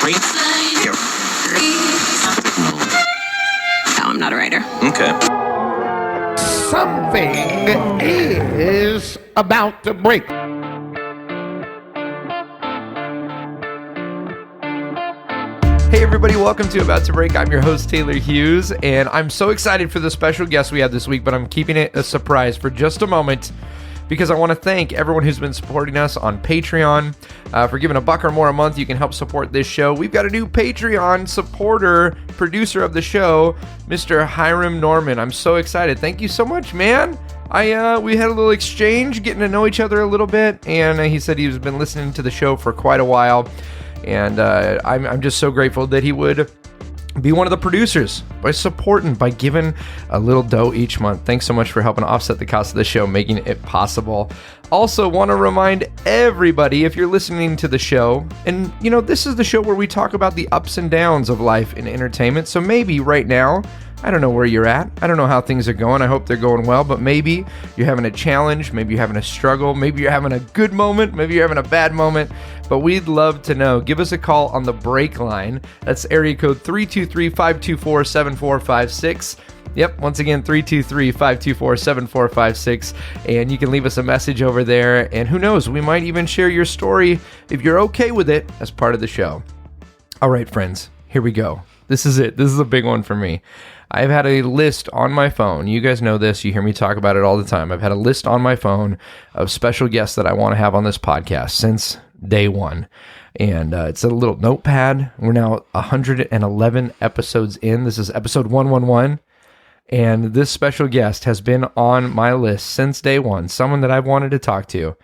No, I'm not a writer. Okay. Something is about to break. Hey everybody, welcome to About to Break. I'm your host, Taylor Hughes, and I'm so excited for the special guest we have this week, but I'm keeping it a surprise for just a moment because I want to thank everyone who's been supporting us on Patreon. For giving $1 or more a month, you can help support this show. We've got a new Patreon supporter, producer of the show, Mr. Hiram Norman. I'm so excited. Thank you so much, man. We had a little exchange, getting to know each other a little bit, and he said he's been listening to the show for quite a while. And I'm just so grateful that he would be one of the producers by supporting, by giving a little dough each month. Thanks so much for helping offset the cost of the show, making it possible. Also want to remind everybody, if you're listening to the show, and you know, this is the show where we talk about the ups and downs of life in entertainment. So maybe right now, I don't know where you're at. I don't know how things are going. I hope they're going well, but maybe you're having a challenge. Maybe you're having a struggle. Maybe you're having a good moment. Maybe you're having a bad moment, but we'd love to know. Give us a call on the break line. That's area code 323-524-7456. Yep, once again, 323-524-7456, and you can leave us a message over there, and who knows, we might even share your story, if you're okay with it, as part of the show. All right, friends, here we go. This is it. This is a big one for me. I've had a list on my phone. You guys know this. You hear me talk about it all the time. I've had a list on my phone of special guests that I want to have on this podcast since day one. And it's a little notepad. We're now 111 episodes in. This is episode 111. And this special guest has been on my list since day one. Someone that I've wanted to talk to.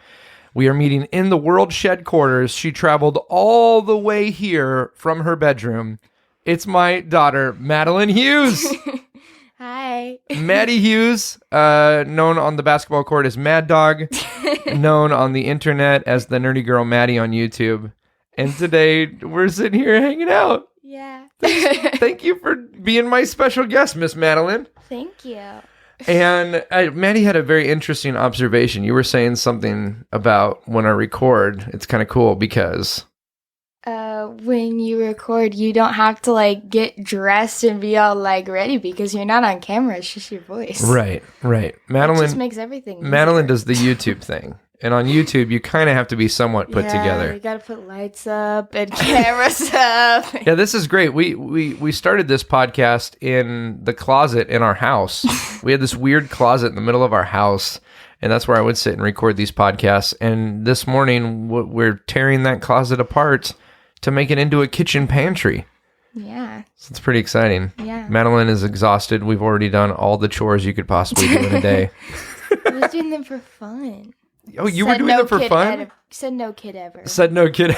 We are meeting in the World Shed Quarters. She traveled all the way here from her bedroom. It's my daughter, Madelyn Hughes. Hi. Maddy Hughes, known on the basketball court as Mad Dog, known on the internet as the nerdy girl Maddy on YouTube. And today we're sitting here hanging out. Yeah. Thank you for being my special guest, Miss Madelyn. Thank you. And Maddy had a very interesting observation. You were saying something about when I record. It's kind of cool because... when you record, you don't have to like get dressed and be all like ready because you're not on camera. It's just your voice. Right. Madelyn it just makes everything easier. Madelyn does the YouTube thing. And on YouTube, you kind of have to be somewhat put together. You got to put lights up and cameras up. Yeah, this is great. We started this podcast in the closet in our house. We had this weird closet in the middle of our house, and that's where I would sit and record these podcasts. And this morning, we're tearing that closet apart to make it into a kitchen pantry. Yeah. So it's pretty exciting. Yeah. Madelyn is exhausted. We've already done all the chores you could possibly do in a day. I was doing them for fun. Oh, you were doing them for fun? Said no kid ever. Said no kid.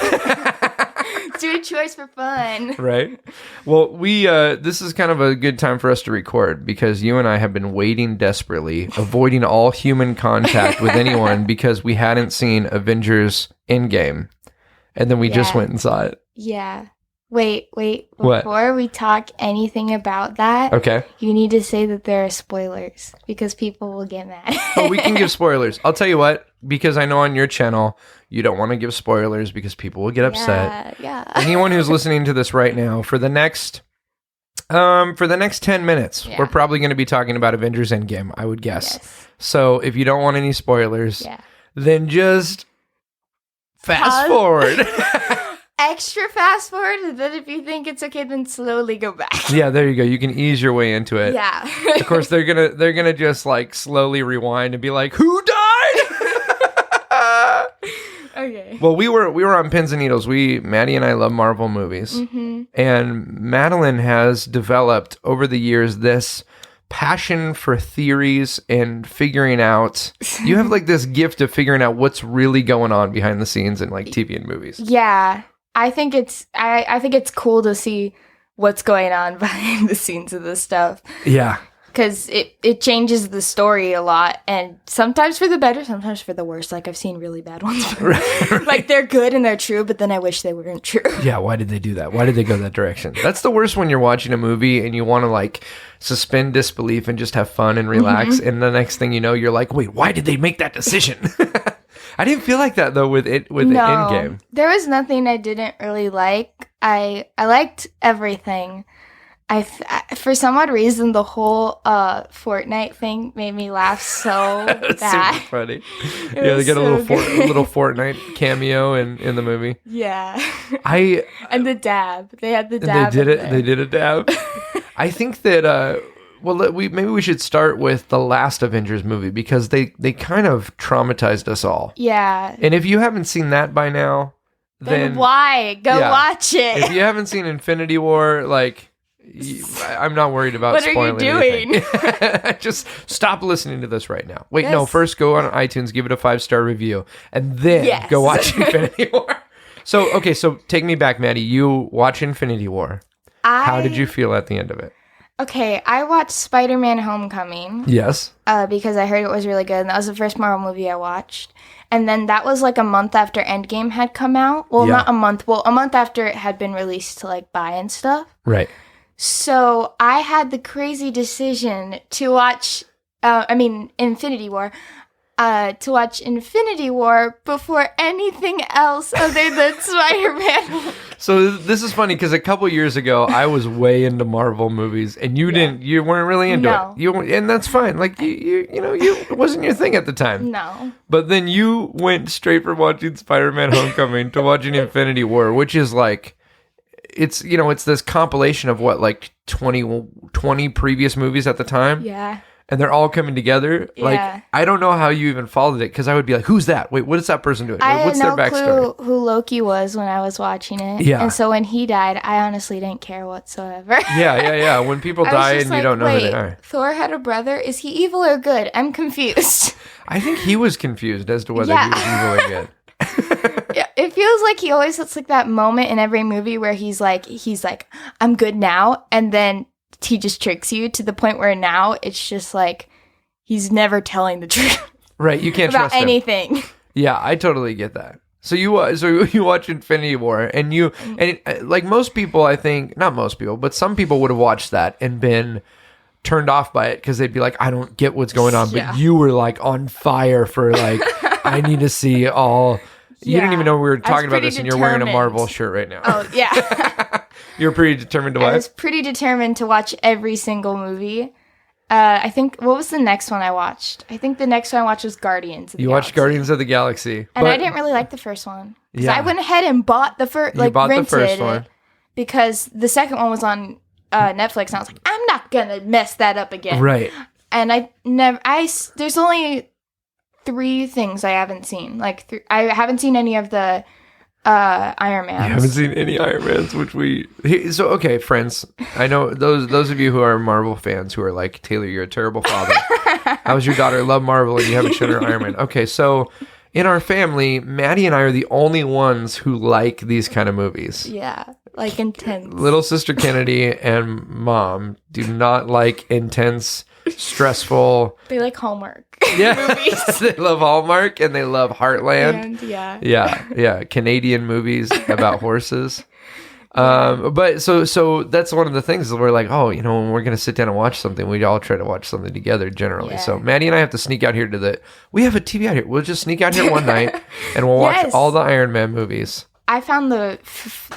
Do chores for fun. Right. Well, this is kind of a good time for us to record because you and I have been waiting desperately, avoiding all human contact with anyone because we hadn't seen Avengers Endgame. And then we just went and saw it. Yeah. Wait. What? Before we talk anything about that, okay, you need to say that there are spoilers because people will get mad. Oh, we can give spoilers. I'll tell you what, because I know on your channel, you don't want to give spoilers because people will get upset. Yeah. Anyone who's listening to this right now, for the next 10 minutes, we're probably going to be talking about Avengers Endgame, I would guess. Yes. So if you don't want any spoilers, then just... fast forward. Extra fast forward, and then if you think it's okay, then slowly go back. Yeah, there you go. You can ease your way into it. Yeah. Of course, they're gonna just like slowly rewind and be like, "Who died?" Okay. Well, we were on pins and needles. Maddy and I love Marvel movies, and Madelyn has developed over the years this passion for theories and figuring out. You have like this gift of figuring out what's really going on behind the scenes in like TV and movies. Yeah, I think it's cool to see what's going on behind the scenes of this stuff. Yeah. Because it changes the story a lot, and sometimes for the better, sometimes for the worse. Like, I've seen really bad ones. Right. Like, they're good and they're true, but then I wish they weren't true. Yeah, why did they do that? Why did they go that direction? That's the worst when you're watching a movie and you want to, like, suspend disbelief and just have fun and relax, and the next thing you know, you're like, wait, why did they make that decision? I didn't feel like that though with it with No, Endgame. there was nothing I didn't really like. I liked everything. For some odd reason, the whole Fortnite thing made me laugh so It's bad. super funny. It Yeah, they was get a so little good. little Fortnite cameo in the movie. Yeah, I and the dab. They had the they dab. did in it. there. They did a dab. I think that maybe we should start with the last Avengers movie because they kind of traumatized us all. Yeah. And if you haven't seen that by now, Then why? Go yeah. watch it. If you haven't seen Infinity War, like, I'm not worried about What are you spoiling doing? anything. Just stop listening to this right now. Wait, no, Yes. first go on iTunes, give it a 5-star review, and then Yes. go watch Infinity War. So take me back, Maddie. You watch Infinity War. How did you feel at the end of it? Okay, I watched Spider-Man Homecoming Yes. because I heard it was really good, and that was the first Marvel movie I watched. And then that was like a month after Endgame had come out. Well, Yeah. not a month. Well, a month after it had been released to like buy and stuff. Right. So I had the crazy decision to watch, Infinity War, to watch Infinity War before anything else other than Spider-Man. So this is funny because a couple years ago I was way into Marvel movies, and you weren't really into No. it. And that's fine. Like it wasn't your thing at the time. No. But then you went straight from watching Spider-Man: Homecoming to watching Infinity War, which is like, it's this compilation of what, like 20 previous movies at the time. Yeah. And they're all coming together. Yeah. Like, I don't know how you even followed it, because I would be like, who's that? Wait, what is that person doing? I had What's no their backstory? clue who Loki was when I was watching it. Yeah. And so when he died, I honestly didn't care whatsoever. Yeah. When people I was die just and you like, don't know wait, who they are. Thor had a brother? Is he evil or good? I'm confused. I think he was confused as to whether Yeah. he was evil or good. Yeah, it feels like he always hits like that moment in every movie where he's like, I'm good now, and then he just tricks you to the point where now it's just like he's never telling the truth Right, you can't about trust him. anything. Yeah, I totally get that. So you watch Infinity War, and like most people, I think, not most people, but some people would have watched that and been turned off by it because they'd be like, I don't get what's going on. Yeah. But you were like on fire for like, I need to see all. You didn't Yeah. even know we were I was talking about pretty this, and you're wearing a determined. Marvel shirt right now. Oh yeah. You're pretty determined to I watch. was pretty determined to watch every single movie. I think, what was the next one I watched? I think the next one I watched was Guardians of the You watched Galaxy. Guardians of the Galaxy, And but I didn't really like the first one. Because Yeah. I went ahead and bought the first, you bought the rented first one. it. Because the second one was on Netflix, and I was like, I'm not gonna mess that up again. Right. And there's only 3 things I haven't seen. I haven't seen any of the Iron Mans. You haven't seen any Iron Mans, so okay, friends. I know those of you who are Marvel fans who are like, Taylor, you're a terrible father. How's your daughter love Marvel and you haven't shown her Iron Man? Okay, so in our family, Maddie and I are the only ones who like these kind of movies. Yeah, like intense. Little sister Kennedy and mom do not like intense, stressful. They like Hallmark Yeah, movies. they love Hallmark and they love Heartland. And yeah. Yeah, Canadian movies about horses. But so that's one of the things that we're like, oh, when we're gonna sit down and watch something, we all try to watch something together generally. Yeah. So Maddie and I have to sneak out here we have a TV out here. We'll just sneak out here one night and we'll watch Yes. all the Iron Man movies. I found the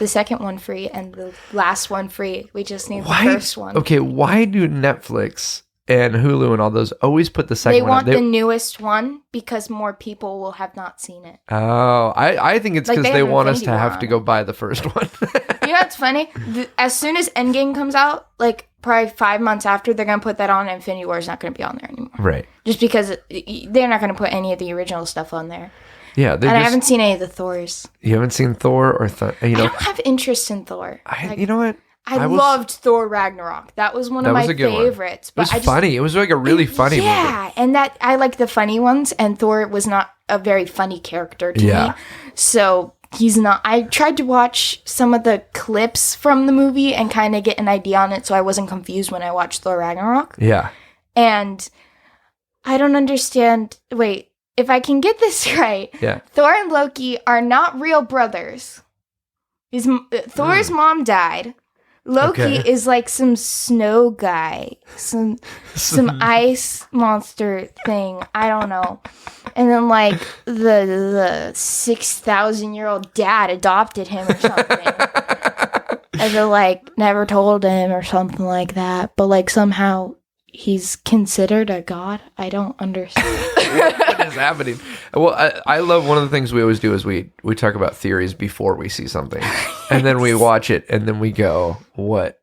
second one free and the last one free. We just need the first one. Okay, why do Netflix and Hulu and all those always put the second They one want out? the newest one because more people will have not seen it. Oh, I think it's Like, because they they have want us to Infinity have War to on go buy the first one. You know what's funny? As soon as Endgame comes out, like probably 5 months after, they're going to put that on, and Infinity War is not going to be on there anymore. Right. Just because they're not going to put any of the original stuff on there. Yeah, And I haven't seen any of the Thors. You haven't seen Thor or I don't have interest in Thor. you know what? I loved Thor Ragnarok. That was one of my a good one. favorites. It was funny. It was like a really funny movie. Yeah, and that I like the funny ones, and Thor was not a very funny character to Yeah. me. So he's not. I tried to watch some of the clips from the movie and kind of get an idea on it, so I wasn't confused when I watched Thor Ragnarok. Yeah. And I don't understand. Wait, if I can get this right, Yeah. Thor and Loki are not real brothers. Thor's mom died. Loki Okay. is like some snow guy, some ice monster thing. I don't know. And then like the 6,000-year-old dad adopted him or something. And then like never told him or something like that. But like somehow he's considered a god. I don't understand. What is happening? Well, I love one of the things we always do is we talk about theories before we see something, and then we watch it, and then we go, what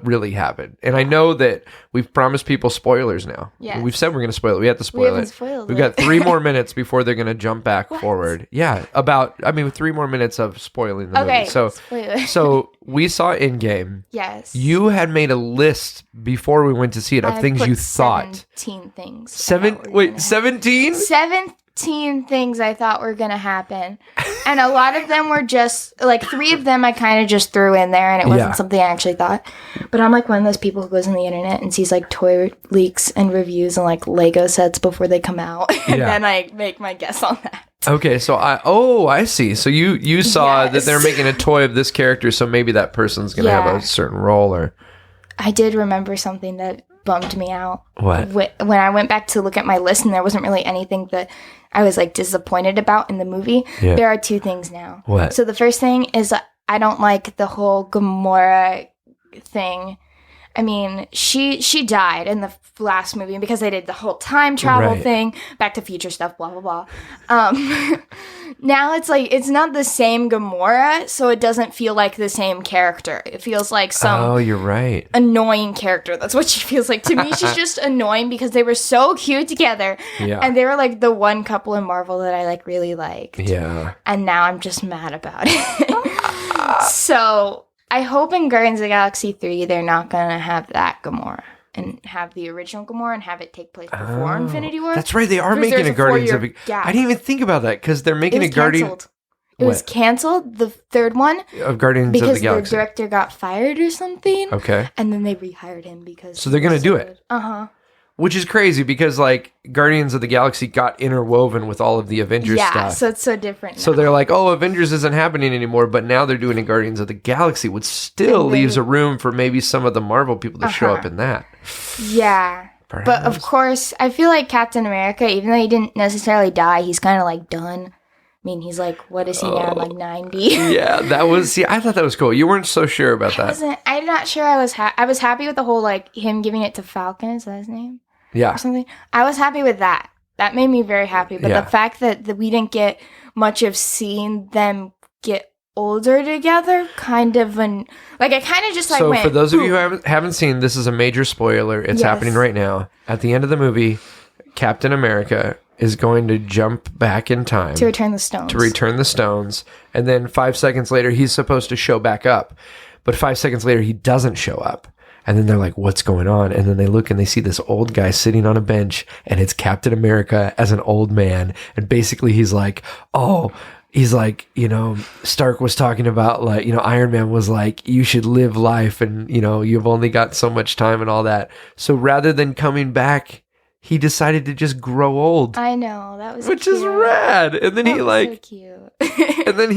really happened? And I know that we've promised people spoilers now. Yes. We've said we're going to spoil it. We have to We spoil haven't it. spoiled We've it. got 3 more minutes before they're going to jump back forward. Yeah, 3 more minutes of spoiling the Okay. movie. So, spoiler. so we saw Endgame. Yes. You had made a list before we went to see it of I things put you thought. 17 things. I thought were gonna 17? 17 things I thought were going to happen. And a lot of them were just, like, 3 of them I kind of just threw in there, and it wasn't Yeah. something I actually thought. But I'm, like, one of those people who goes on the internet and sees, like, toy leaks and reviews and, like, Lego sets before they come out. And Yeah. then I make my guess on that. Okay, so I see. So you saw that Yes. they're making a toy of this character, so maybe that person's going to have Yeah. a certain role or I did remember something that bummed me out. what? When I went back to look at my list, and there wasn't really anything that I was like disappointed about in the movie. Yeah. There are 2 things now. What? So the first thing is I don't like the whole Gamora thing. I mean, she died in the last movie because they did the whole time travel Right. thing, Back to Future stuff, blah blah blah. Now it's like it's not the same Gamora, so it doesn't feel like the same character. It feels like some Oh, you're right. annoying character. That's what she feels like. To me, she's just annoying because they were so cute together. Yeah. And they were like the one couple in Marvel that I like really liked. Yeah. And now I'm just mad about it. So I hope in Guardians of the Galaxy 3 they're not gonna have that Gamora and have the original Gamora and have it take place before Infinity War. That's right. They are Because making there's a Guardians of. 4-year gap. I didn't even think about that because they're It making was a Guardian canceled. It was What? canceled, the third one, of Guardians of because the the Galaxy. director got fired or something. Okay, And then they rehired him because. So they're gonna do it. Uh-huh. which is crazy because like Guardians of the Galaxy got interwoven with all of the Avengers Yeah, stuff. so it's so different. So now. they're like, oh, Avengers isn't happening anymore, but now they're doing a Guardians of the Galaxy, which still And they- leaves a room for maybe some of the Marvel people to show Uh-huh. up in that. Yeah. But of Perhaps. course, I feel like Captain America, even though he didn't necessarily die, he's kind of like done. I mean, he's like, what is he now, like 90? Yeah, that was. See, I thought that was cool. You weren't so sure about that. I'm not sure I was I was happy with the whole, like, him giving it to Falcon, is that his name? Yeah, Or something. I was happy with that. That made me very happy. But Yeah. the fact that we didn't get much of seeing them get older together, kind of I kind of just like so went. for those of you "Ooh." who haven't seen, this is a major spoiler. It's Yes. happening right now. At the end of the movie, Captain America is going to jump back in time to return the stones. to return the stones, and then 5 seconds later, he's supposed to show back up, but 5 seconds later, he doesn't show up. And then they're like, what's going on? And then they look and they see this old guy sitting on a bench, and it's Captain America as an old man. And basically he's like, Stark was talking about, like, Iron Man was like, you should live life, and, you've only got so much time and all that. So rather than coming back, he decided to just grow old, I know, that was which cute. is rad. And then That he was like, so cute. and then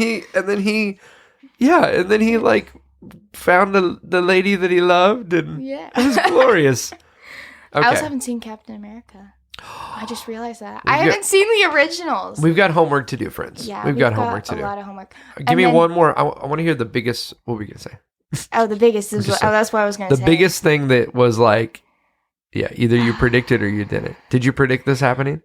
he like found the lady that he loved, and Yeah. it was glorious. I also Okay, haven't seen Captain America. I just realized that. I haven't seen the originals. we've got homework to do, friends. Yeah, we've got homework a to do. lot of homework. Give And me then- one more. I want to hear the biggest. What were we gonna say? Oh, the biggest is Just what, that's what I was going The to say. biggest thing that was like, yeah, either you predicted or you didn't. Did you predict this happening?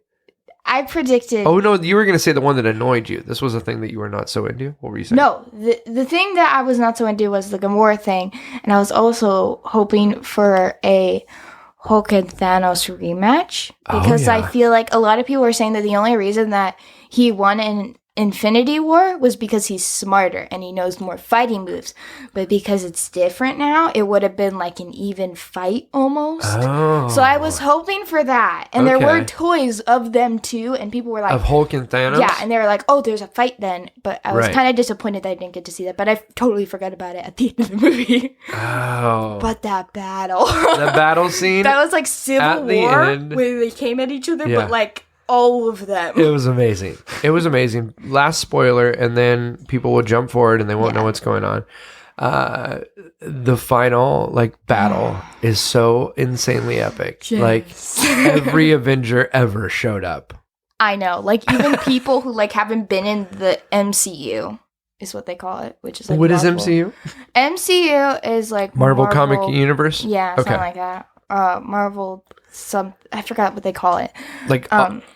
I predicted. Oh no, you were gonna say the one that annoyed you. This was a thing that you were not so into. What were you saying? No, the thing that I was not so into was the Gamora thing, and I was also hoping for a Hulk and Thanos rematch because yeah. I feel like a lot of people were saying that the only reason that he won in Infinity War was because he's smarter and he knows more fighting moves, but because it's different now, it would have been like an even fight almost. Oh. So I was hoping for that, and there were Okay. toys of them too, and people were like, Of Hulk and Thanos. yeah, and they were like, oh, there's a fight then. But I was Right. kind of disappointed that I didn't get to see that. But I totally forgot about it at the end of the movie. Oh. But that battle. The battle scene. That was like Civil At the War, end. where they came at each other, Yeah. but like all of them. It was amazing. It was amazing. Last spoiler, and then people will jump forward and they won't know what's going on. the final like battle is so insanely epic. Like every Avenger ever showed up. I know. Like even people who like haven't been in the MCU is what they call it, which is like what is Marvel. MCU? MCU is like Marvel Comic Universe? Yeah, Okay. something like that. Marvel I forgot what they call it. Like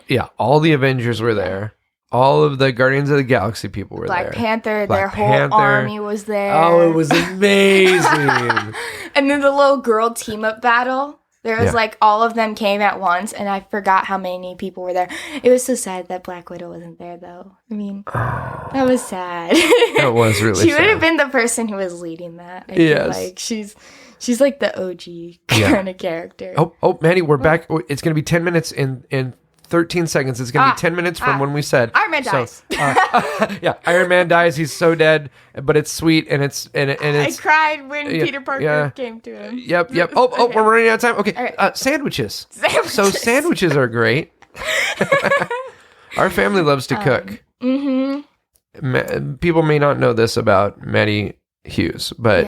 yeah, all the Avengers were there. All of the Guardians of the Galaxy people were there. Black Panther, Black their Panther. whole army was there. Oh, it was amazing. And then the little girl team up battle. There was like all of them came at once, and I forgot how many people were there. It was so sad that Black Widow wasn't there, though. I mean, that was sad. That was really She sad. would have been the person who was leading that. I feel like she's like the OG kind of character. Oh, Maddie, we're back. It's going to be 10 minutes in 13 seconds. It's going to be 10 minutes from when we said Iron Man dies. Yeah, Iron Man dies. He's so dead, but it's sweet and it's I cried when Peter Parker came to him. Yep. Oh, we're running out of time. Okay, right. Sandwiches. So sandwiches are great. Our family loves to cook. People may not know this about Maddie Hughes, but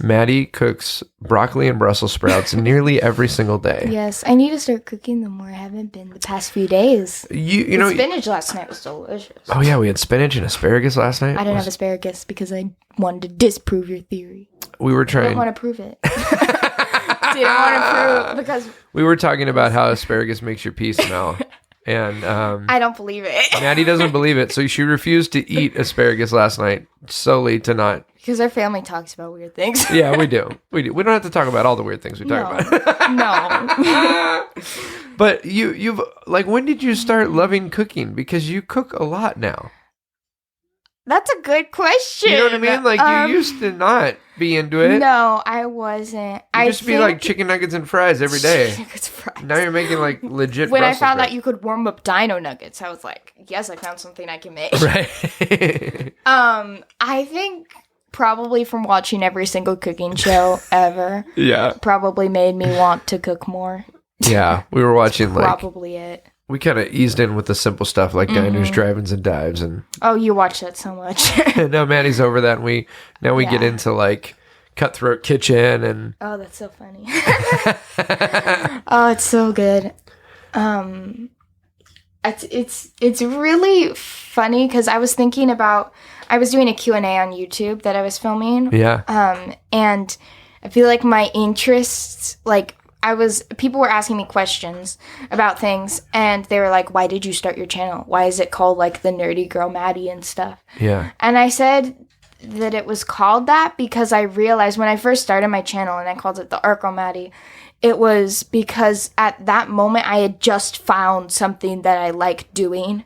Maddie cooks broccoli and Brussels sprouts nearly every single day. Yes, I need to start cooking them more. I haven't been the past few days. You know, spinach last night was delicious. Oh yeah, we had spinach and asparagus last night. I didn't have asparagus because I wanted to disprove your theory. We were I trying. didn't want to prove it. Didn't want to prove because we were talking about how asparagus makes your pee smell. And I don't believe it. Maddie doesn't believe it, so she refused to eat asparagus last night solely to not. Because our family talks about weird things. Yeah, we do. We don't have to talk about all the weird things we talk about. No. But you've like, when did you start loving cooking? Because you cook a lot now. That's a good question. You know what I mean? Like you used to not be into it. No, I wasn't. You used to be like chicken nuggets and fries every day. Chicken nuggets, fries. Now you're making like legit. When I Brussels found sprouts. out you could warm up dino nuggets, I was like, yes, I found something I can make. Right. I think probably from watching every single cooking show ever. Yeah. Probably made me want to cook more. Yeah, we were watching like. Probably it. We kind of eased in with the simple stuff like diners, drive-ins, and dives, and oh, you watch that so much. now Maddie's over that, and we get into like Cutthroat Kitchen and oh, that's so funny. Oh, it's so good. It's really funny because I was thinking about I was doing a Q&A on YouTube that I was filming. yeah, And I feel like my interests like. People were asking me questions about things, and they were like, why did you start your channel? Why is it called, like, The Nerdy Girl Maddy and stuff? yeah, And I said that it was called that because I realized when I first started my channel and I called it The Art Girl Maddy, it was because at that moment I had just found something that I liked doing.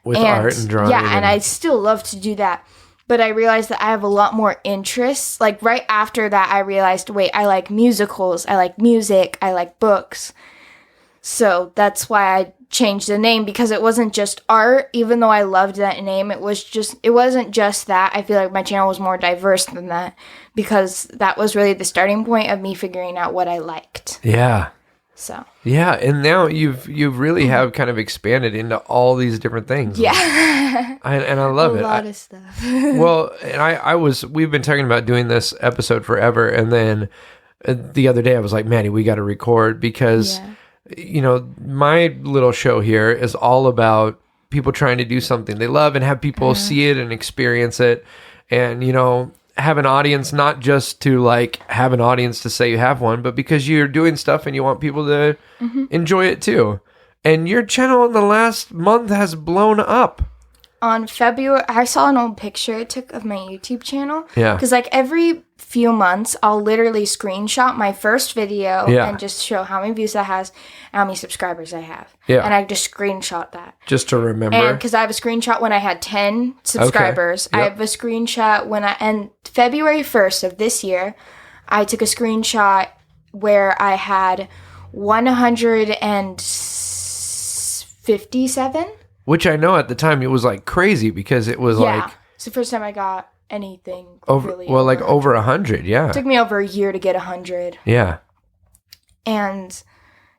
with art and drawing. Yeah, and I still love to do that. But I realized that I have a lot more interests. Like, right after that, I realized, wait, I like musicals, I like music, I like books. So that's why I changed the name, because it wasn't just art, even though I loved that name. It wasn't just that. I feel like my channel was more diverse than that, because that was really the starting point of me figuring out what I liked. Yeah. So. Yeah, and now you've really have kind of expanded into all these different things. Yeah. And I love it. A lot of stuff. Well, and we've been talking about doing this episode forever, and then the other day I was like, Maddie, we got to record because, you know, my little show here is all about people trying to do something they love and have people see it and experience it, and, you know, have an audience, not just to like have an audience to say you have one, but because you're doing stuff and you want people to enjoy it too. And your channel in the last month has blown up. On February, I saw an old picture I took of my YouTube channel. Yeah. Because like every few months, I'll literally screenshot my first video and just show how many views that has and how many subscribers I have. Yeah. And I just screenshot that. Just to remember. And because I have a screenshot when I had 10 subscribers. Okay. Yep. I have a screenshot and February 1st of this year, I took a screenshot where I had 157. Which I know at the time it was like crazy because it was like It's the first time I got anything over really like over 100. Yeah. It took me over a year to get 100. Yeah. And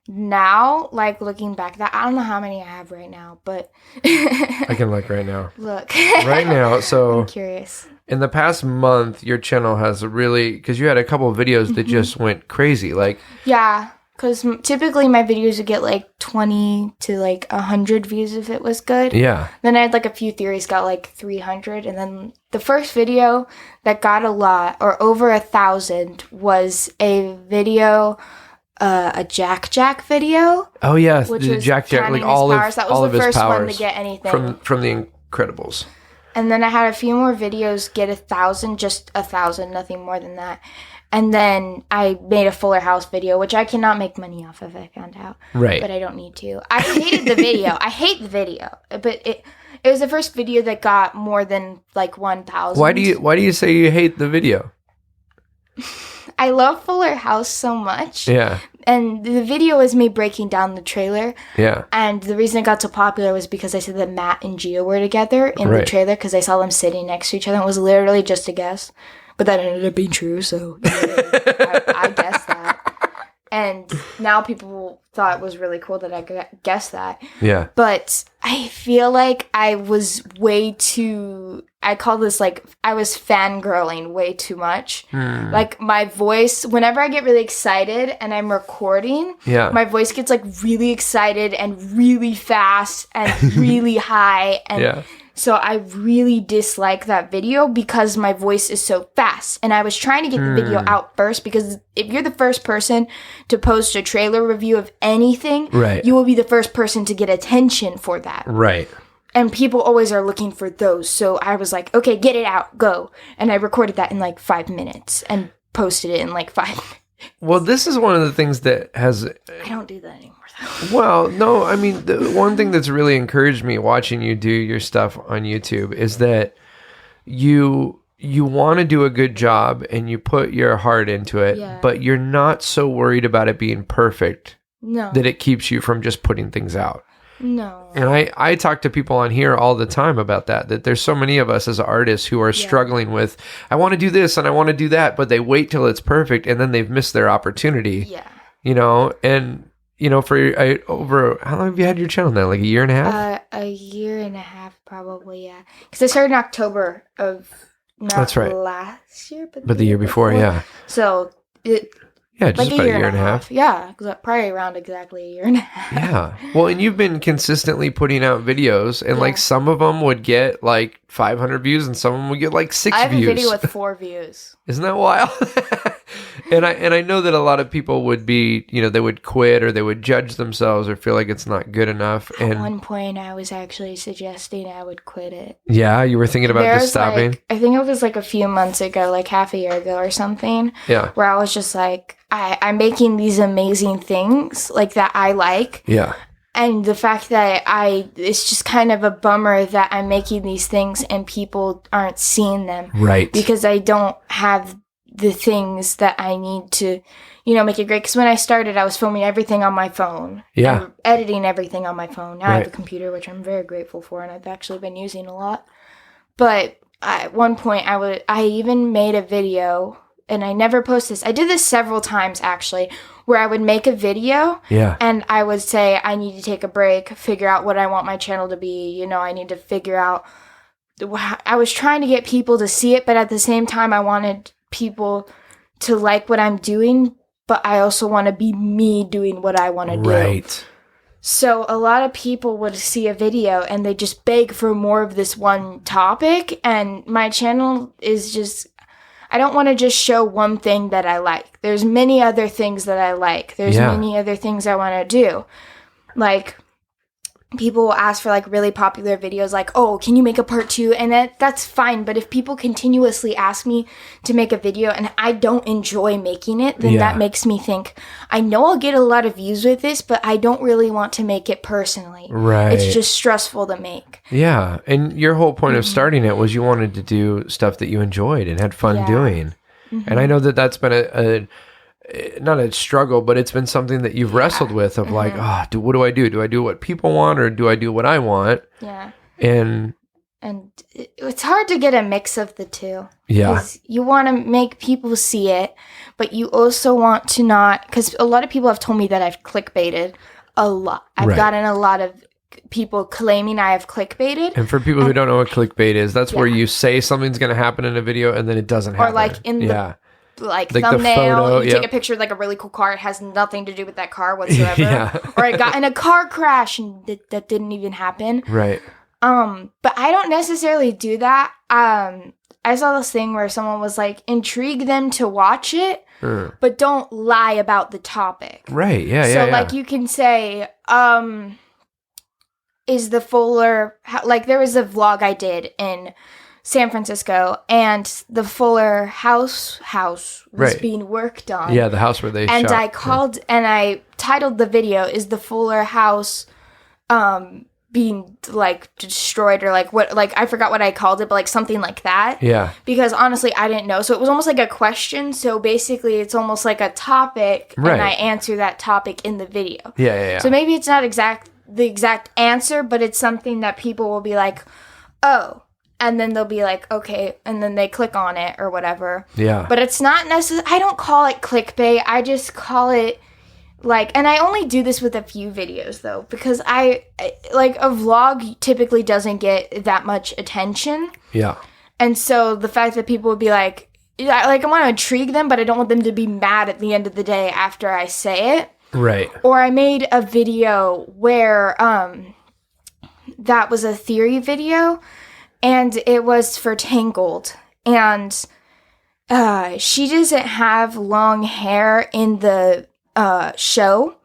now, like looking back, that I don't know how many I have right now, but I can look right now. look. Right now, so I'm curious. in the past month, your channel has really, because you had a couple of videos that just went crazy. Like, Yeah, because typically my videos would get like 20 to like 100 views if it was good. yeah, Then I had like a few theories got like 300, and then the first video that got a lot or over 1,000 was a video, a Jack video, oh yeah, which the was Jack, counting like his all powers. of That all was of the his first one powers to get anything. from the Incredibles. And then I had a few more videos get 1,000, just 1,000, nothing more than that. And then I made a Fuller House video, which I cannot make money off of, I found out. Right. But I don't need to. I hated the video. I hate the video. But it was the first video that got more than like 1,000. Why do you say you hate the video? I love Fuller House so much. Yeah, And the video is me breaking down the trailer. yeah, And the reason it got so popular was because I said that Matt and Gio were together in the Right. trailer because I saw them sitting next to each other. It was literally just a guess. But that ended up being true, so I guessed that. And now people thought it was really cool that I guessed that. yeah. But I feel like I was way too... I call this like... I was fangirling way too much. Like my voice... Whenever I get really excited and I'm recording... Yeah. My voice gets like really excited and really fast and really high. And Yeah. so I really dislike that video because my voice is so fast. And I was trying to get the video out first because if you're the first person to post a trailer review of anything, Right. you will be the first person to get attention for that. Right. And people always are looking for those. So I was like, okay, get it out, go. And I recorded that in like 5 minutes and posted it in like 5 minutes. Well, this is one of the things that has. I don't do that anymore though. Well, no, I mean, the one thing that's really encouraged me watching you do your stuff on YouTube is that you want to do a good job and you put your heart into it, Yeah. but you're not so worried about it being perfect No. that it keeps you from just putting things out. No. And I talk to people on here all the time about that there's so many of us as artists who are struggling with, I want to do this and I want to do that, but they wait till it's perfect and then they've missed their opportunity. Yeah. You know, and you know, over how long have you had your channel now? Like a year and a half? A year and a half, probably, yeah. Because I started in October of not That's right. last year, But the year before, yeah. So it Yeah, just like about a year and a half. Yeah, probably around exactly a year and a half. Yeah. Well, and you've been consistently putting out videos, and like some of them would get like 500 views, and some of them would get like 6 I have views. a video with 4 views. Isn't that wild? And I know that a lot of people would be, you know, they would quit or they would judge themselves or feel like it's not good enough. At And one point, I was actually suggesting I would quit it. yeah, you were thinking about just stopping. Like, I think it was like a few months ago, like half a year ago or something. Yeah. Where I was just like, I'm making these amazing things like that I like. Yeah. And the fact that it's just kind of a bummer that I'm making these things and people aren't seeing them. Right. Because I don't have the things that I need to, you know, make it great. Because when I started, I was filming everything on my phone. Yeah. And editing everything on my phone. Now I have Right. a computer, which I'm very grateful for, and I've actually been using a lot. But at one point, I even made a video, and I never post this. I did this several times, actually, where I would make a video, Yeah. and I would say, I need to take a break, figure out what I want my channel to be. You know, I need to figure out. I was trying to get people to see it, but at the same time, I wanted people to like what I'm doing, but I also want to be me doing what I want to do. Right. So a lot of people would see a video and they just beg for more of this one topic, and my channel is just, I don't want to just show one thing that I like. There's many other things that I like. There's many other things I want to do. Like, people will ask for like really popular videos like, oh, can you make a part 2? And that's fine. But if people continuously ask me to make a video and I don't enjoy making it, then that makes me think, I know I'll get a lot of views with this, but I don't really want to make it personally. Right. It's just stressful to make. Yeah. And your whole point of starting it was you wanted to do stuff that you enjoyed and had fun doing. And I know that that's been a not a struggle, but it's been something that you've wrestled with of like, what do I do? Do I do what people want or do I do what I want? Yeah. And And it's hard to get a mix of the two. Yeah. 'Cause you want to make people see it, but you also want to not, because a lot of people have told me that I've clickbaited a lot. I've Right. gotten a lot of people claiming I have clickbaited. And for people who don't know what clickbait is, that's where you say something's going to happen in a video and then it doesn't happen. Or like in the Like the thumbnail, photo, you yep. take a picture of like a really cool car. It has nothing to do with that car whatsoever. Yeah. Or I got in a car crash and that didn't even happen. Right. But I don't necessarily do that. I saw this thing where someone was like, intrigue them to watch it, but don't lie about the topic. Right. Yeah. So yeah. like you can say, is the Fuller, like there was a vlog I did in San Francisco, and the Fuller house was Right. being worked on. Yeah, the house where they And shot. I called and I titled the video, "Is the Fuller house being like destroyed?" Or like what, like I forgot what I called it, but like something like that. Yeah. Because honestly, I didn't know. So it was almost like a question. So basically, it's almost like a topic, Right. and I answer that topic in the video. Yeah. So maybe it's not the exact answer, but it's something that people will be like, "Oh," and then they'll be like, "Okay," and then they click on it or whatever. Yeah. But it's not necessarily. I don't call it clickbait. I just call it like, and I only do this with a few videos though, because I like a vlog typically doesn't get that much attention. Yeah. And so the fact that people would be like I want to intrigue them, but I don't want them to be mad at the end of the day after I say it. Right. Or I made a video where that was a theory video, and it was for Tangled. And she doesn't have long hair in the show,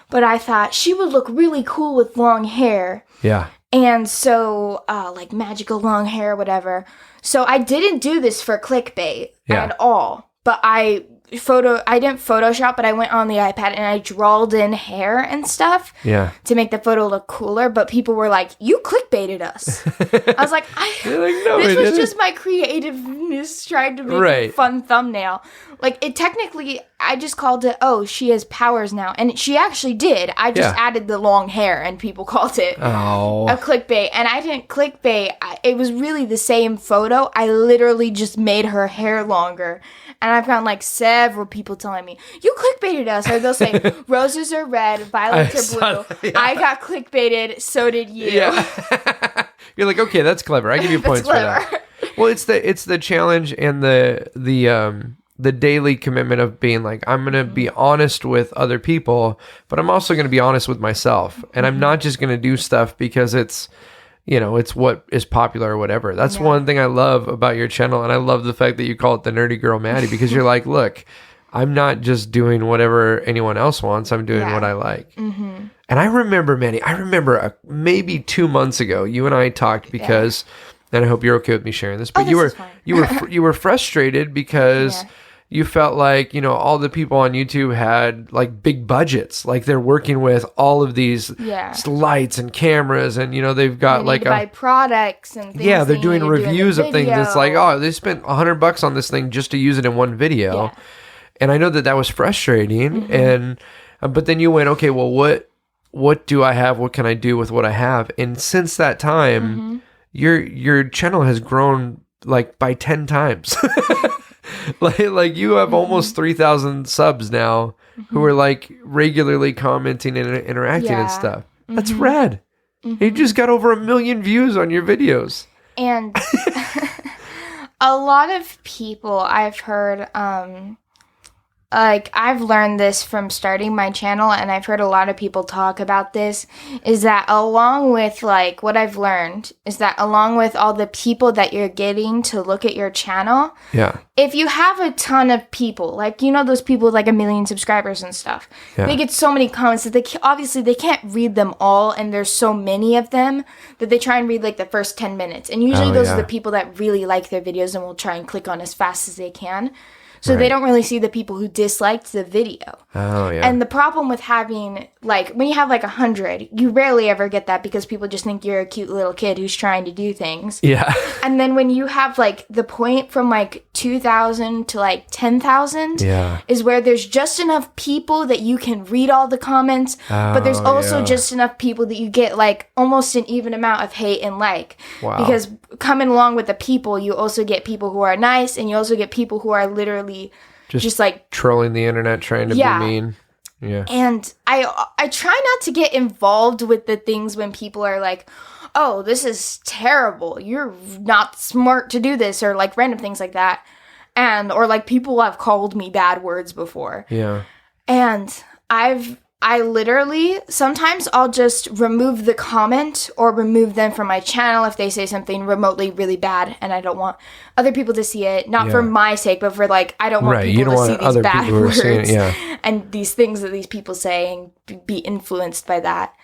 but I thought she would look really cool with long hair. Yeah. And so, like magical long hair, whatever. So I didn't do this for clickbait at all. But I didn't Photoshop, but I went on the iPad and I drawled in hair and stuff to make the photo look cooler. But people were like, "You clickbaited us." I was like, No, this it was didn't. just my creativeness trying to make a Right. fun thumbnail. Like, it technically, I just called it, "Oh, she has powers now." And she actually did. I just added the long hair and people called it a clickbait. And I didn't clickbait. It was really the same photo. I literally just made her hair longer. And I've gotten like several people telling me, "You clickbaited us." Or they'll say, "Roses are red, violets are blue." I got clickbaited, so did you. Yeah. You're like, okay, that's clever. I give you points for that. Well, it's the challenge and the daily commitment of being like, I'm going to be honest with other people, but I'm also going to be honest with myself. And I'm not just going to do stuff because it's what is popular or whatever. That's one thing I love about your channel. And I love the fact that you call it the Nerdy Girl Maddy, because you're like, look, I'm not just doing whatever anyone else wants. I'm doing what I like. Mm-hmm. And I remember, Maddy, maybe 2 months ago, you and I talked because, and I hope you're okay with me sharing this, but you were frustrated because you felt like, all the people on YouTube had like big budgets, like they're working with all of these lights and cameras, and they've got like buy products and things. Yeah, they're doing reviews of things. It's like, oh, they spent $100 on this thing just to use it in one video. Yeah. And I know that was frustrating. And but then you went, okay, well, what do I have? What can I do with what I have? And since that time, your channel has grown like by 10 times. like you have almost 3,000 subs now who are like regularly commenting and interacting and stuff. That's rad. You just got over 1 million views on your videos. And a lot of people I've heard, like I've learned this from starting my channel, and I've heard a lot of people talk about this, is that along with like what I've learned is that along with all the people that you're getting to look at your channel, if you have a ton of people, like those people with like 1 million subscribers and stuff, they get so many comments that they can't read them all, and there's so many of them that they try and read like the first 10 minutes, and usually those are the people that really like their videos and will try and click on as fast as they can. So they Right. don't really see the people who disliked the video. Oh, yeah. And the problem with having, like, when you have like 100, you rarely ever get that because people just think you're a cute little kid who's trying to do things. yeah. And then when you have like the point from like 2,000 to like 10,000 Yeah. is where there's just enough people that you can read all the comments, but there's Oh, also yeah. just enough people that you get like almost an even amount of hate and like. Wow. Because coming along with the people, you also get people who are nice and you also get people who are literally just like, trolling the internet, trying to Yeah. be mean. Yeah. and I try not to get involved with the things when people are like, oh, this is terrible, you're not smart to do this, or like random things like that. And or like people have called me bad words before. Yeah. And I literally, sometimes I'll just remove the comment or remove them from my channel if they say something remotely really bad and I don't want other people to see it. Not for Yeah. my sake, but for like, I don't want Right. You people don't to see want these other bad people who are words seeing it. Yeah. and these things that these people say and be influenced by that.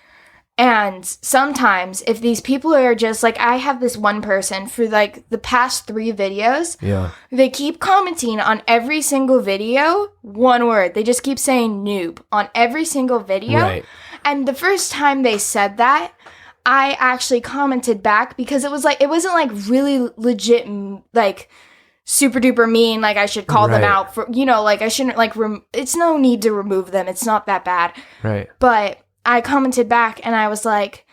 And sometimes if these people are just like, I have this one person for like the past 3 videos, Yeah. they keep commenting on every single video, one word. They just keep saying noob on every single video. Right. And the first time they said that, I actually commented back because it was like, it wasn't like really legit, like super duper mean. Like I should call them Right. out for, you know, like I shouldn't like, it's no need to remove them. It's not that bad. Right. But I commented back and I was like,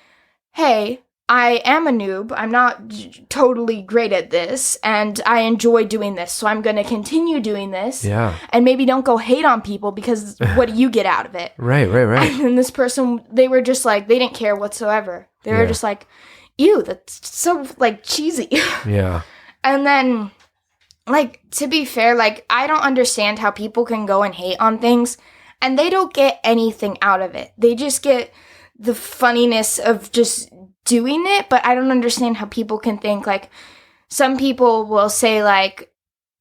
hey, I am a noob. I'm not totally great at this and I enjoy doing this. So I'm going to continue doing this. Yeah. And maybe don't go hate on people because what do you get out of it? Right. Right. Right. And then this person, they were just like, they didn't care whatsoever. They were Yeah. just like, ew, that's so like cheesy. Yeah. And then, like, to be fair, like, I don't understand how people can go and hate on things and they don't get anything out of it. They just get the funniness of just doing it, but I don't understand how people can think, like, some people will say, like,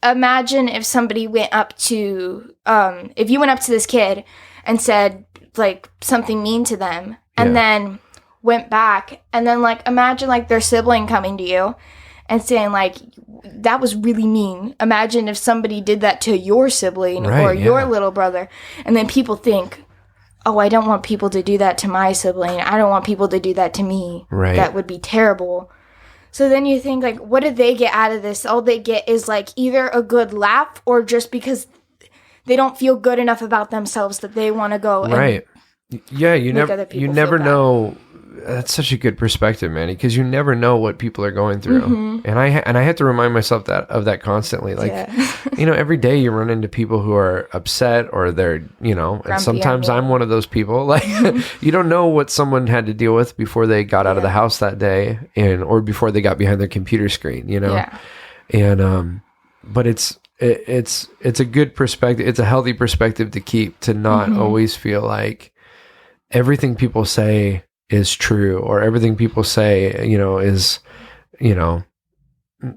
imagine if somebody went up to, if you went up to this kid and said, like, something mean to them and Yeah. then went back and then, like, imagine, like, their sibling coming to you and saying, like, that was really mean. Imagine if somebody did that to your sibling Right, or your yeah. little brother. And then people think, oh, I don't want people to do that to my sibling. I don't want people to do that to me. Right. That would be terrible. So then you think, like, what did they get out of this? All they get is, like, either a good laugh or just because they don't feel good enough about themselves that they want to go and Right. Yeah, you make other never people you feel never bad. know. That's such a good perspective, Manny, because you never know what people are going through, Mm-hmm. and I have to remind myself of that constantly. Like, Yeah. you know, every day you run into people who are upset or they're, you know, and Grumpy, sometimes I I'm one of those people. Like, you don't know what someone had to deal with before they got out of the house that day, or before they got behind their computer screen. You know, Yeah. and but it's a good perspective. It's a healthy perspective to keep, to not Mm-hmm. always feel like everything people say is true or everything people say, you know, is, you know,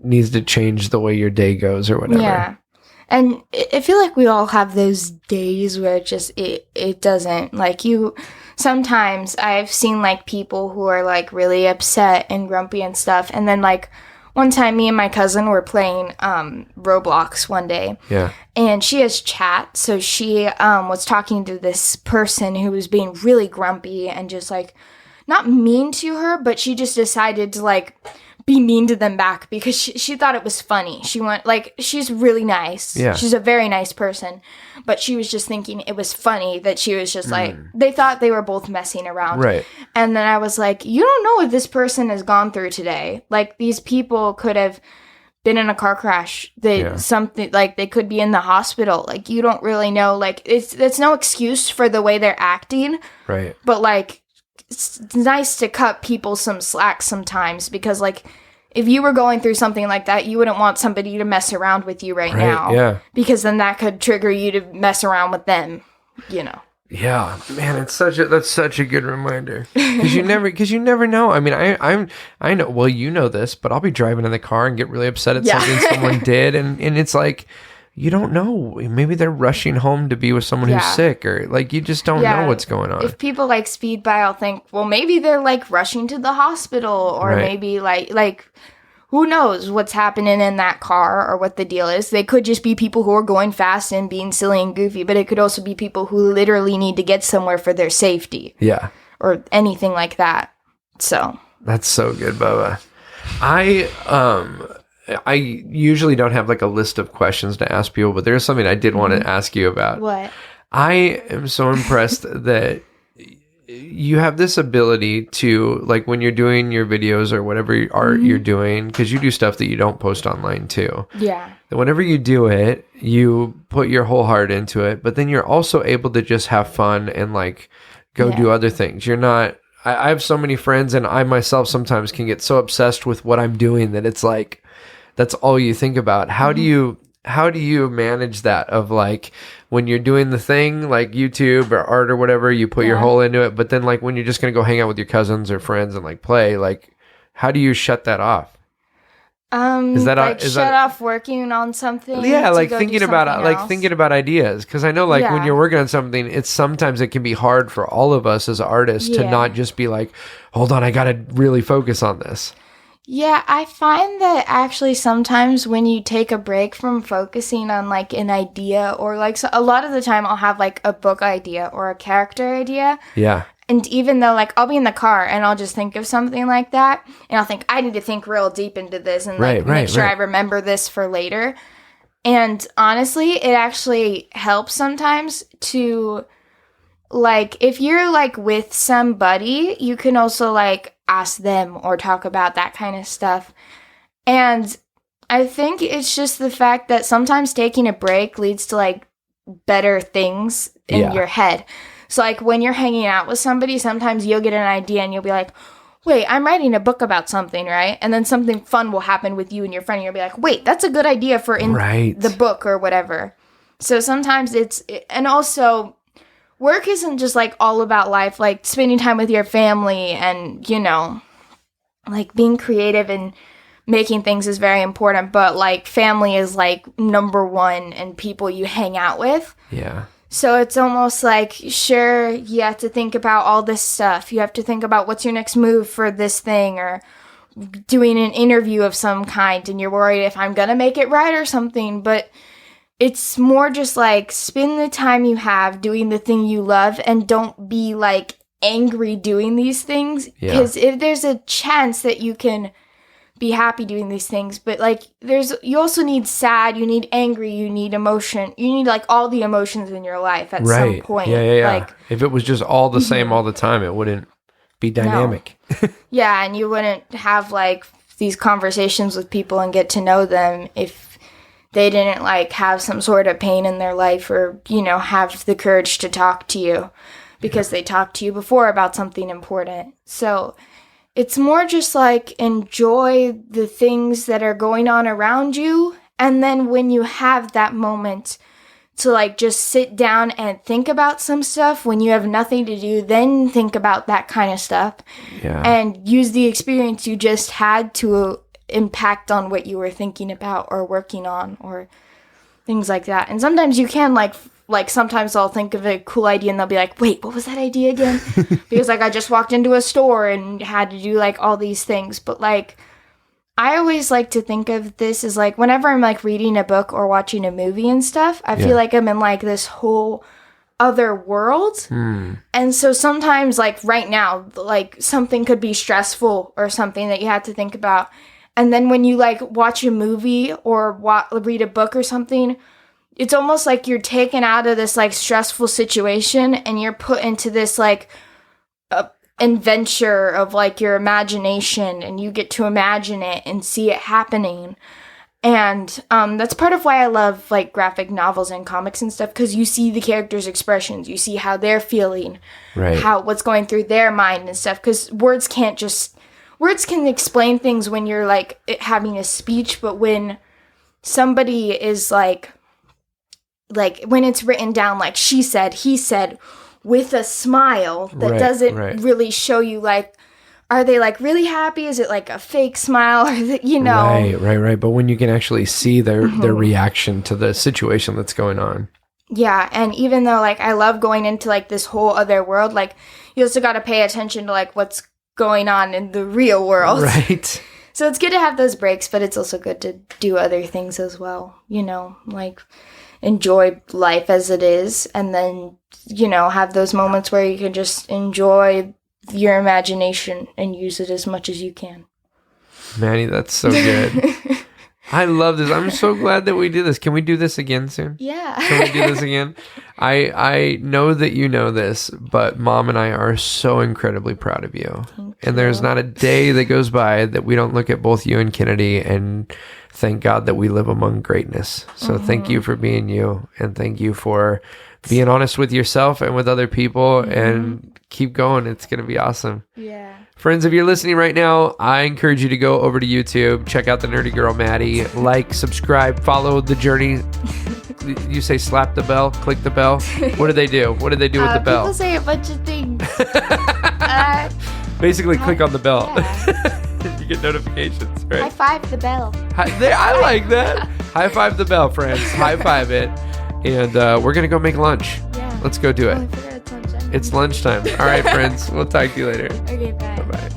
needs to change the way your day goes or whatever. Yeah. And I feel like we all have those days where it doesn't, like, you, sometimes I've seen, like, people who are, like, really upset and grumpy and stuff. And then, like, one time me and my cousin were playing Roblox one day. Yeah. And she has chat, so she was talking to this person who was being really grumpy and just, like, not mean to her, but she just decided to, like, be mean to them back because she thought it was funny. She went, like, she's really nice. Yeah. She's a very nice person, but she was just thinking it was funny that she was just, like, they thought they were both messing around. Right. And then I was like, you don't know what this person has gone through today. Like, these people could have been in a car crash. Something, like, they could be in the hospital. Like, you don't really know. Like, it's no excuse for the way they're acting. Right. But, like, it's nice to cut people some slack sometimes because, like, if you were going through something like that, you wouldn't want somebody to mess around with you right now. Yeah. Because then that could trigger you to mess around with them, you know. Yeah, man, that's such a good reminder because you never know. I mean, I know. Well, you know this, but I'll be driving in the car and get really upset at Yeah. something someone did, and it's like, you don't know. Maybe they're rushing home to be with someone who's Yeah. sick, or like you just don't know what's going on. If people, like, speed by, I'll think, well, maybe they're, like, rushing to the hospital, or Right. maybe like who knows what's happening in that car or what the deal is. They could just be people who are going fast and being silly and goofy, but it could also be people who literally need to get somewhere for their safety. Yeah. Or anything like that. So. That's so good, Bubba. I usually don't have like a list of questions to ask people, but there's something I did want to ask you about. What? I am so impressed that you have this ability to, like, when you're doing your videos or whatever art you're doing, because you do stuff that you don't post online too. Yeah. That whenever you do it, you put your whole heart into it, but then you're also able to just have fun and like go do other things. You're not, I have so many friends, and I myself sometimes can get so obsessed with what I'm doing that it's like, that's all you think about. How do you manage that of like when you're doing the thing like YouTube or art or whatever, you put your whole into it, but then like when you're just going to go hang out with your cousins or friends and like play, like how do you shut that off? Shut off working on something? Yeah, like thinking about ideas, because I know like when you're working on something, it's sometimes it can be hard for all of us as artists to not just be like, hold on, I got to really focus on this. Yeah, I find that actually sometimes when you take a break from focusing on like an idea, or like a lot of the time I'll have like a book idea or a character idea. Yeah. And even though like I'll be in the car and I'll just think of something like that, and I'll think I need to think real deep into this and like make sure I remember this for later. And honestly, it actually helps sometimes to like, if you're like with somebody, you can also like ask them or talk about that kind of stuff. And I think it's just the fact that sometimes taking a break leads to like better things in your head. So like when you're hanging out with somebody, sometimes you'll get an idea and you'll be like, wait, I'm writing a book about something, right? And then something fun will happen with you and your friend, and you'll be like, wait, that's a good idea for in the book or whatever. So sometimes and also work isn't just like all about life, like spending time with your family and, you know, like being creative and making things is very important, but like family is like number one and people you hang out with. Yeah. So it's almost like, sure, you have to think about all this stuff. You have to think about what's your next move for this thing, or doing an interview of some kind, and you're worried if I'm going to make it right or something, but it's more just like spend the time you have doing the thing you love, and don't be like angry doing these things, because there's a chance that you can be happy doing these things, but like you also need sad, you need angry, you need emotion, you need like all the emotions in your life at some point. Yeah. Like, if it was just all the same all the time, it wouldn't be dynamic. No. Yeah, and you wouldn't have like these conversations with people and get to know them if they didn't like have some sort of pain in their life, or, you know, have the courage to talk to you because they talked to you before about something important. So it's more just like enjoy the things that are going on around you. And then when you have that moment to like just sit down and think about some stuff when you have nothing to do, then think about that kind of stuff. Yeah. And use the experience you just had to impact on what you were thinking about or working on or things like that. And sometimes you can like sometimes I'll think of a cool idea and they'll be like, wait, what was that idea again? Because like I just walked into a store and had to do like all these things. But like I always like to think of this as like whenever I'm like reading a book or watching a movie and stuff, I feel like I'm in like this whole other world. And so sometimes like right now, like something could be stressful or something that you have to think about. And then when you like watch a movie or read a book or something, it's almost like you're taken out of this like stressful situation and you're put into this like adventure of like your imagination, and you get to imagine it and see it happening. And that's part of why I love like graphic novels and comics and stuff, because you see the characters' expressions, you see how they're feeling, what's going through their mind and stuff, because words can explain things when you're like having a speech, but when somebody is like when it's written down, like she said, he said, with a smile that doesn't really show you, like, are they like really happy? Is it like a fake smile? Or you know? Right. But when you can actually see their reaction to the situation that's going on. Yeah, and even though like I love going into like this whole other world, like you also got to pay attention to like what's going on in the real world. Right. So it's good to have those breaks, but it's also good to do other things as well, like enjoy life as it is, and then, have those moments where you can just enjoy your imagination and use it as much as you can. Maddie, that's so good. I love this. I'm so glad that we did this. Can we do this again soon? Yeah. Can we do this again? I know that you know this, but Mom and I are so incredibly proud of you. And there's not a day that goes by that we don't look at both you and Kennedy and thank God that we live among greatness. So thank you for being you, and thank you for being honest with yourself and with other people, and keep going. It's going to be awesome. Yeah. Friends, if you're listening right now, I encourage you to go over to YouTube, check out the nerdy girl Maddie, like, subscribe, follow the journey. You say slap the bell, click the bell. What do they do? What do they do with the bell? People say a bunch of things. Basically, click on the bell. Yeah. You get notifications, right? High five the bell. I like that. High five the bell, friends. High five it. And we're going to go make lunch. Yeah. Let's go do Oh, I it. forgot it's lunchtime. It's lunchtime. All right, friends. We'll talk to you later. Okay, bye. Bye-bye.